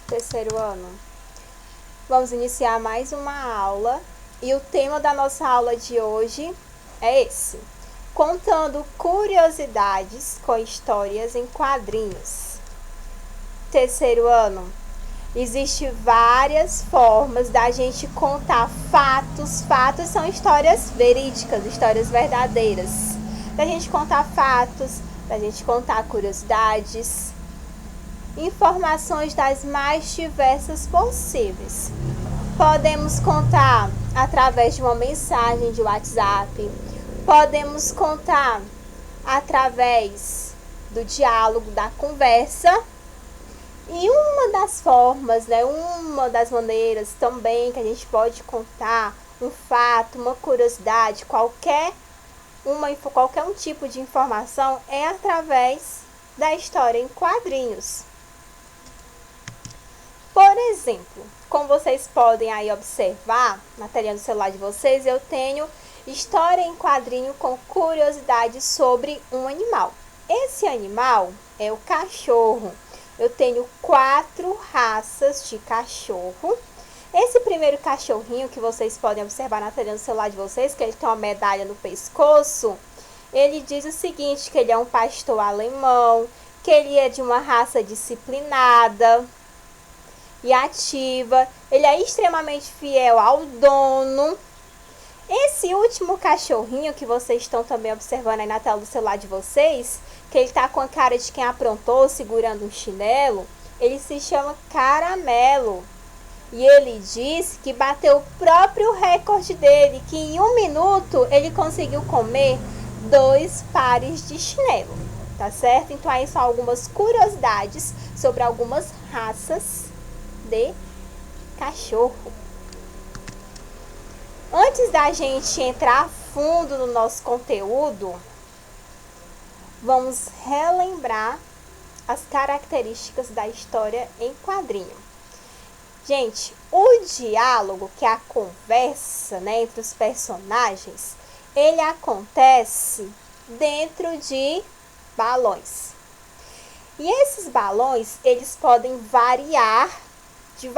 terceiro ano. Vamos iniciar mais uma aula e o tema da nossa aula de hoje é esse: contando curiosidades com histórias em quadrinhos. Terceiro ano. Existem várias formas da gente contar fatos. Fatos são histórias verídicas, histórias verdadeiras. Da gente contar fatos, da gente contar curiosidades, informações das mais diversas possíveis. Podemos contar através de uma mensagem de WhatsApp, podemos contar através do diálogo, da conversa. E uma das formas, uma das maneiras também que a gente pode contar um fato, uma curiosidade, qualquer um tipo de informação é através da história em quadrinhos. Por exemplo, como vocês podem aí observar na telinha do celular de vocês, eu tenho história em quadrinho com curiosidades sobre um animal. Esse animal é o cachorro. Eu tenho 4 raças de cachorro. Esse primeiro cachorrinho que vocês podem observar na telinha do celular de vocês, que ele tem uma medalha no pescoço, ele diz o seguinte, que ele é um pastor alemão, que ele é de uma raça disciplinada e ativa, ele é extremamente fiel ao dono. Esse último cachorrinho que vocês estão também observando aí na tela do celular de vocês, que ele tá com a cara de quem aprontou, segurando um chinelo, ele se chama Caramelo. E ele disse que bateu o próprio recorde dele, que em 1 minuto ele conseguiu comer 2 pares de chinelo, tá certo? Então aí são algumas curiosidades sobre algumas raças de cachorro. Antes da gente entrar a fundo no nosso conteúdo, vamos relembrar as características da história em quadrinho. Gente, o diálogo, que é a conversa, entre os personagens, ele acontece dentro de balões. E esses balões, eles podem variar de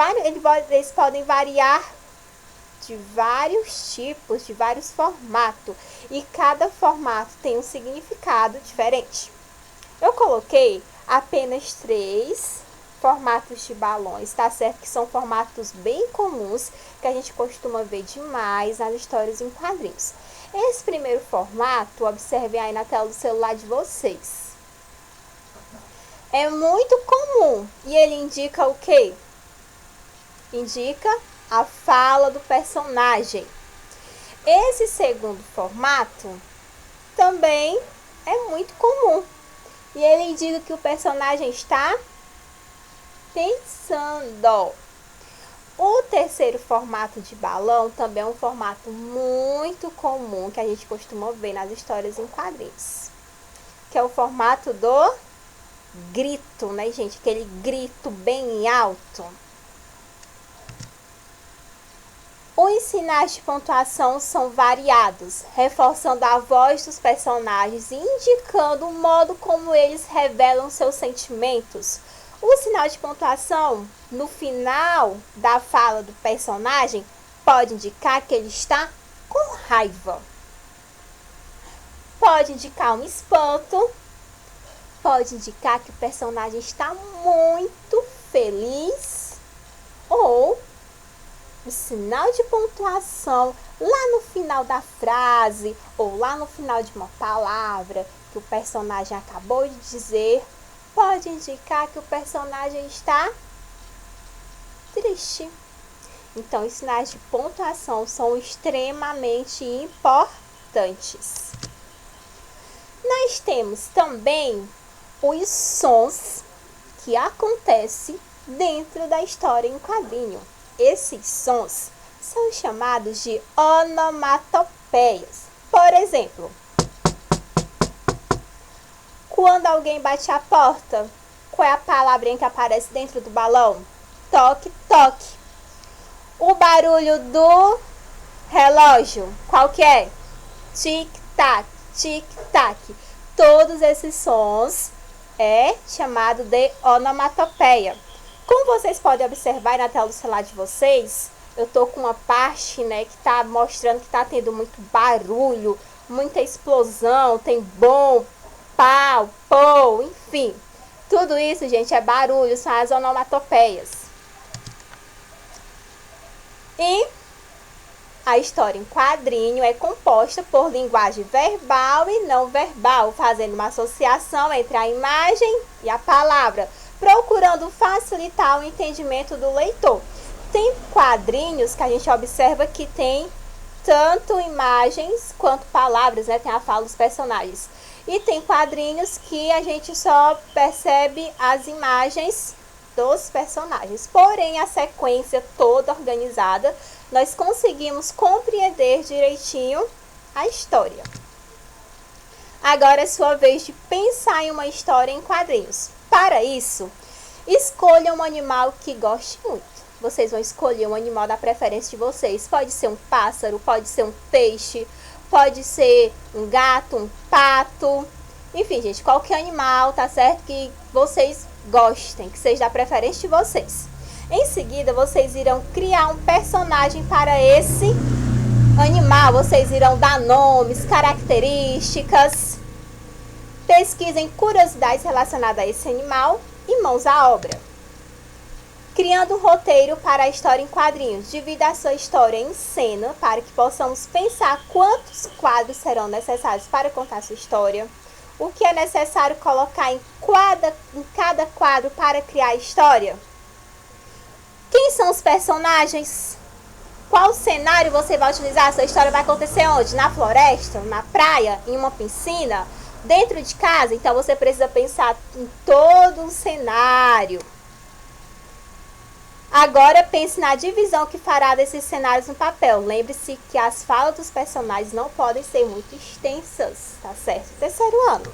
vários tipos, de vários formatos, e cada formato tem um significado diferente. Eu coloquei apenas 3 formatos de balões, tá certo? Que são formatos bem comuns, que a gente costuma ver demais nas histórias em quadrinhos. Esse primeiro formato, observem aí na tela do celular de vocês, é muito comum, e ele indica o quê? Indica a fala do personagem. Esse segundo formato também é muito comum, e ele indica que o personagem está pensando. O terceiro formato de balão também é um formato muito comum que a gente costuma ver nas histórias em quadrinhos, que é o formato do grito, né, gente? Aquele grito bem alto. Os sinais de pontuação são variados, reforçando a voz dos personagens e indicando o modo como eles revelam seus sentimentos. O sinal de pontuação, no final da fala do personagem, pode indicar que ele está com raiva. Pode indicar um espanto. Pode indicar que o personagem está muito feliz. Ou o sinal de pontuação lá no final da frase ou lá no final de uma palavra que o personagem acabou de dizer, pode indicar que o personagem está triste. Então, os sinais de pontuação são extremamente importantes. Nós temos também os sons que acontecem dentro da história em quadrinho. Esses sons são chamados de onomatopeias. Por exemplo, quando alguém bate a porta, qual é a palavrinha que aparece dentro do balão? Toque, toque. O barulho do relógio, qual que é? Tic-tac, tic-tac. Todos esses sons é chamado de onomatopeia. Como vocês podem observar aí na tela do celular de vocês, eu tô com uma parte, né, que tá mostrando que tá tendo muito barulho, muita explosão, tem bom, pau, pô, enfim. Tudo isso, gente, é barulho, são as onomatopeias. E a história em quadrinho é composta por linguagem verbal e não verbal, fazendo uma associação entre a imagem e a palavra, procurando facilitar o entendimento do leitor. Tem quadrinhos que a gente observa que tem tanto imagens quanto palavras, né? Tem a fala dos personagens. E tem quadrinhos que a gente só percebe as imagens dos personagens. Porém, a sequência toda organizada, nós conseguimos compreender direitinho a história. Agora é sua vez de pensar em uma história em quadrinhos. Para isso, escolha um animal que goste muito. Vocês vão escolher um animal da preferência de vocês. Pode ser um pássaro, pode ser um peixe, pode ser um gato, um pato. Enfim, gente, qualquer animal, tá certo? Que vocês gostem, que seja da preferência de vocês. Em seguida, vocês irão criar um personagem para esse animal. Vocês irão dar nomes, características. Pesquisem curiosidades relacionadas a esse animal e mãos à obra. Criando um roteiro para a história em quadrinhos. Divida a sua história em cena para que possamos pensar quantos quadros serão necessários para contar a sua história. O que é necessário colocar em cada quadro para criar a história. Quem são os personagens? Qual cenário você vai utilizar? A sua história vai acontecer onde? Na floresta? Na praia? Em uma piscina? Dentro de casa? Então você precisa pensar em todo um cenário. Agora pense na divisão que fará desses cenários no papel. Lembre-se que as falas dos personagens não podem ser muito extensas, tá certo? Terceiro ano.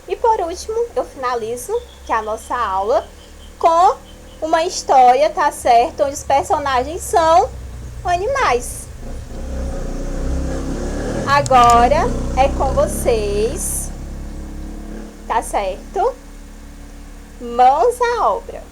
E por último, eu finalizo que a nossa aula com uma história, tá certo? Onde os personagens são animais. Agora é com vocês, tá certo? Mãos à obra.